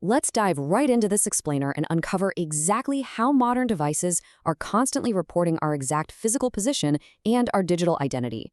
Let's dive right into this explainer and uncover exactly how modern devices are constantly reporting our exact physical position and our digital identity.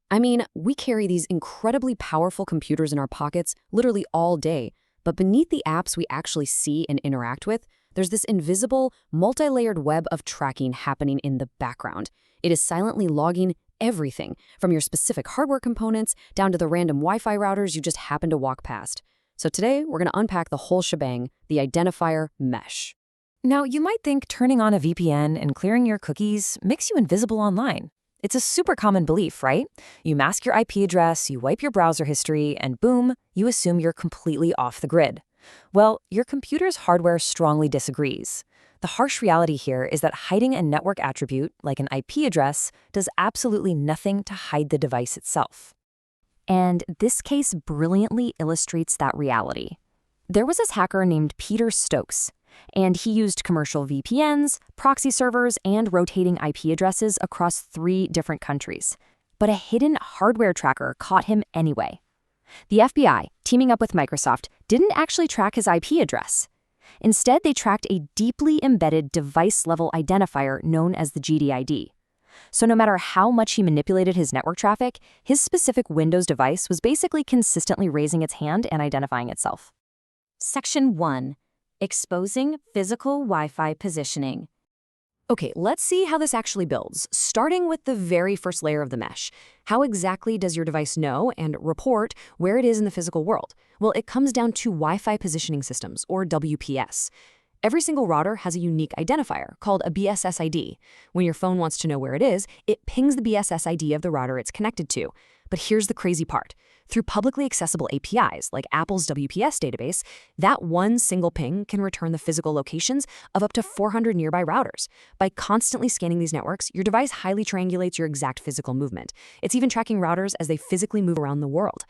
I mean, we carry these incredibly powerful computers in our pockets literally all day, but beneath the apps we actually see and interact with, there's this invisible, multi-layered web of tracking happening in the background. It is silently logging everything, from your specific hardware components down to the random Wi-Fi routers you just happen to walk past. So today, we're going to unpack the whole shebang, the Identifier mesh. Now, you might think turning on a VPN and clearing your cookies makes you invisible online. It's a super common belief, right? You mask your IP address, you wipe your browser history, and boom, you assume you're completely off the grid. Well, your computer's hardware strongly disagrees. The harsh reality here is that hiding a network attribute, like an IP address, does absolutely nothing to hide the device itself. And this case brilliantly illustrates that reality. There was this hacker named Peter Stokes, and he used commercial VPNs, proxy servers, and rotating IP addresses across 3 different countries. But a hidden hardware tracker caught him anyway. The FBI, teaming up with Microsoft, didn't actually track his IP address. Instead, they tracked a deeply embedded device-level identifier known as the GDID. So no matter how much he manipulated his network traffic, his specific Windows device was basically consistently raising its hand and identifying itself. Section 1. Exposing Physical Wi-Fi Positioning. Okay, let's see how this actually builds, starting with the very first layer of the mesh. How exactly does your device know and report where it is in the physical world? Well, it comes down to Wi-Fi positioning systems, or WPS. Every single router has a unique identifier called a BSS ID. When your phone wants to know where it is, it pings the BSS ID of the router it's connected to. But here's the crazy part. Through publicly accessible APIs, like Apple's WPS database, that one single ping can return the physical locations of up to 400 nearby routers. By constantly scanning these networks, your device highly triangulates your exact physical movement. It's even tracking routers as they physically move around the world.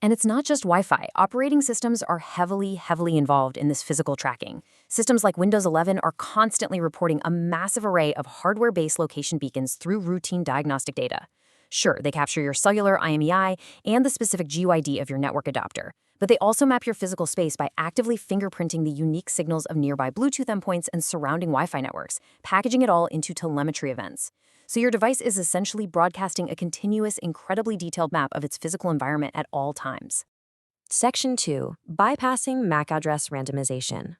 And it's not just Wi-Fi. Operating systems are heavily involved in this physical tracking. Systems like Windows 11 are constantly reporting a massive array of hardware-based location beacons through routine diagnostic data. Sure, they capture your cellular IMEI and the specific GUID of your network adapter, but they also map your physical space by actively fingerprinting the unique signals of nearby Bluetooth endpoints and surrounding Wi-Fi networks, packaging it all into telemetry events. So your device is essentially broadcasting a continuous, incredibly detailed map of its physical environment at all times. Section 2. Bypassing MAC address randomization.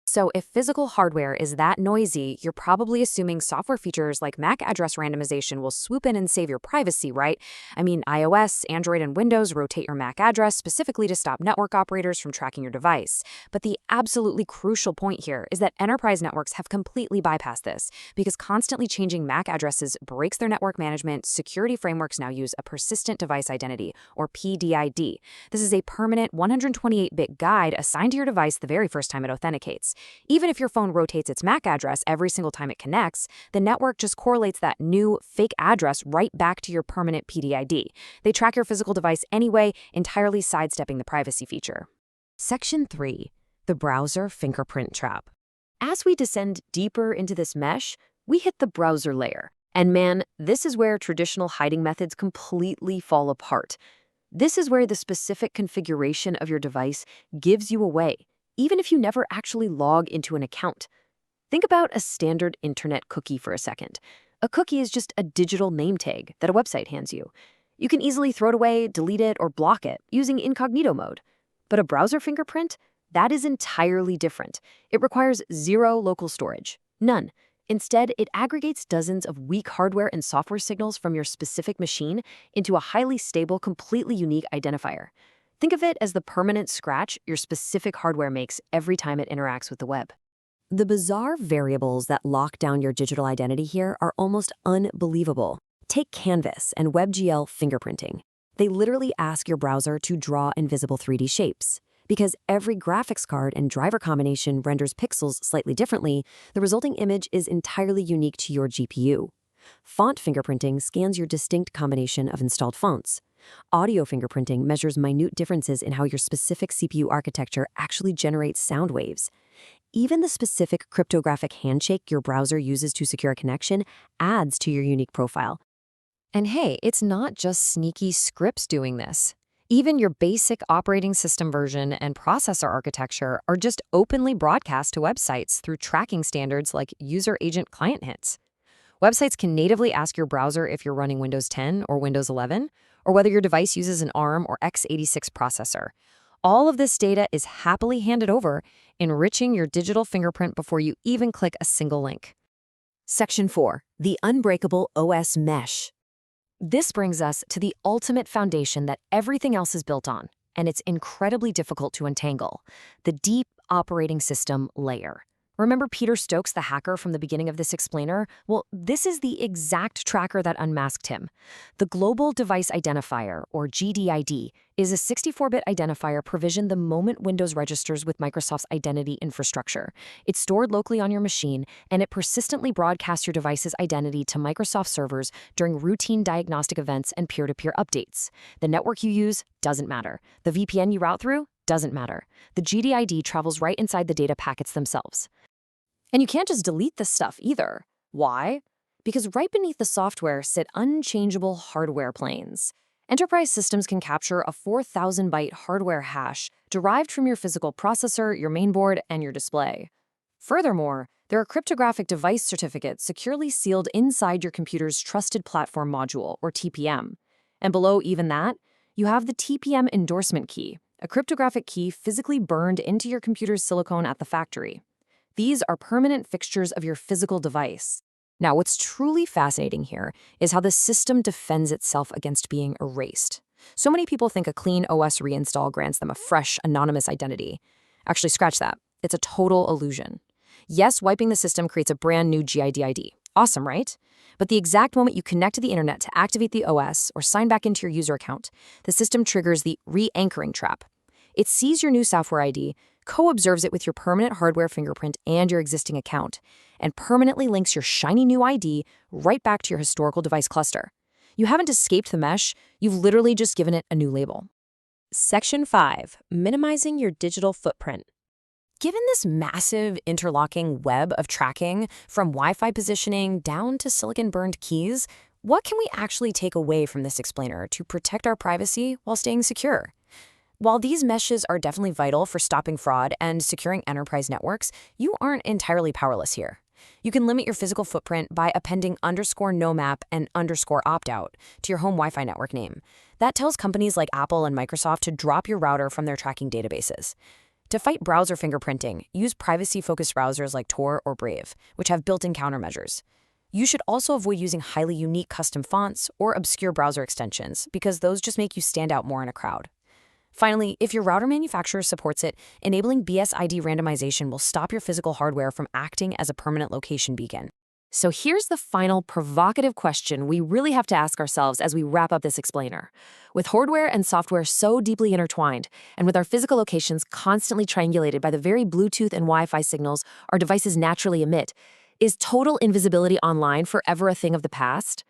So if physical hardware is that noisy, you're probably assuming software features like MAC address randomization will swoop in and save your privacy, right? I mean, iOS, Android, and Windows rotate your MAC address specifically to stop network operators from tracking your device. But the absolutely crucial point here is that enterprise networks have completely bypassed this because constantly changing MAC addresses breaks their network management. Security frameworks now use a persistent device identity, or PDID. This is a permanent 128-bit guide assigned to your device the very first time it authenticates. Even if your phone rotates its MAC address every single time it connects, the network just correlates that new, fake address right back to your permanent PDID. They track your physical device anyway, entirely sidestepping the privacy feature. Section 3. The browser fingerprint trap. As we descend deeper into this mesh, we hit the browser layer. And man, this is where traditional hiding methods completely fall apart. This is where the specific configuration of your device gives you away, even if you never actually log into an account. Think about a standard internet cookie for a second. A cookie is just a digital name tag that a website hands you. You can easily throw it away, delete it, or block it using incognito mode. But a browser fingerprint? That is entirely different. It requires 0 local storage. None. Instead, it aggregates dozens of weak hardware and software signals from your specific machine into a highly stable, completely unique identifier. Think of it as the permanent scratch your specific hardware makes every time it interacts with the web. The bizarre variables that lock down your digital identity here are almost unbelievable. Take Canvas and WebGL fingerprinting. They literally ask your browser to draw invisible 3D shapes. Because every graphics card and driver combination renders pixels slightly differently, the resulting image is entirely unique to your GPU. Font fingerprinting scans your distinct combination of installed fonts. Audio fingerprinting measures minute differences in how your specific CPU architecture actually generates sound waves. Even the specific cryptographic handshake your browser uses to secure a connection adds to your unique profile. And hey, it's not just sneaky scripts doing this. Even your basic operating system version and processor architecture are just openly broadcast to websites through tracking standards like user agent client hints. Websites can natively ask your browser if you're running Windows 10 or Windows 11, or whether your device uses an ARM or x86 processor. All of this data is happily handed over, enriching your digital fingerprint before you even click a single link. Section 4. The Unbreakable OS Mesh. This brings us to the ultimate foundation that everything else is built on, and it's incredibly difficult to untangle: the deep operating system layer. Remember Peter Stokes, the hacker from the beginning of this explainer? Well, this is the exact tracker that unmasked him. The Global Device Identifier, or GDID, is a 64-bit identifier provisioned the moment Windows registers with Microsoft's identity infrastructure. It's stored locally on your machine, and it persistently broadcasts your device's identity to Microsoft servers during routine diagnostic events and peer-to-peer updates. The network you use doesn't matter. The VPN you route through doesn't matter. The GDID travels right inside the data packets themselves. And you can't just delete this stuff either. Why? Because right beneath the software sit unchangeable hardware planes. Enterprise systems can capture a 4,000-byte hardware hash derived from your physical processor, your mainboard, and your display. Furthermore, there are cryptographic device certificates securely sealed inside your computer's Trusted Platform Module, or TPM. And below even that, you have the TPM endorsement key, a cryptographic key physically burned into your computer's silicon at the factory. These are permanent fixtures of your physical device. Now, what's truly fascinating here is how the system defends itself against being erased. So many people think a clean OS reinstall grants them a fresh, anonymous identity. Actually, scratch that. It's a total illusion. Yes, wiping the system creates a brand new GID. Awesome, right? But the exact moment you connect to the internet to activate the OS or sign back into your user account, the system triggers the re-anchoring trap. It sees your new software ID, co-observes it with your permanent hardware fingerprint and your existing account, and permanently links your shiny new ID right back to your historical device cluster. You haven't escaped the mesh, you've literally just given it a new label. Section 5. Minimizing your digital footprint. Given this massive interlocking web of tracking, from Wi-Fi positioning down to silicon-burned keys, what can we actually take away from this explainer to protect our privacy while staying secure? While these meshes are definitely vital for stopping fraud and securing enterprise networks, you aren't entirely powerless here. You can limit your physical footprint by appending _nomap and _optout to your home Wi-Fi network name. That tells companies like Apple and Microsoft to drop your router from their tracking databases. To fight browser fingerprinting, use privacy-focused browsers like Tor or Brave, which have built-in countermeasures. You should also avoid using highly unique custom fonts or obscure browser extensions, because those just make you stand out more in a crowd. Finally, if your router manufacturer supports it, enabling BSID randomization will stop your physical hardware from acting as a permanent location beacon. So here's the final provocative question we really have to ask ourselves as we wrap up this explainer. With hardware and software so deeply intertwined, and with our physical locations constantly triangulated by the very Bluetooth and Wi-Fi signals our devices naturally emit, is total invisibility online forever a thing of the past?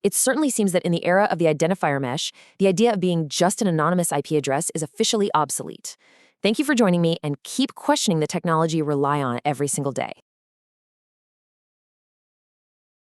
It certainly seems that in the era of the identifier mesh, the idea of being just an anonymous IP address is officially obsolete. Thank you for joining me, and keep questioning the technology you rely on every single day.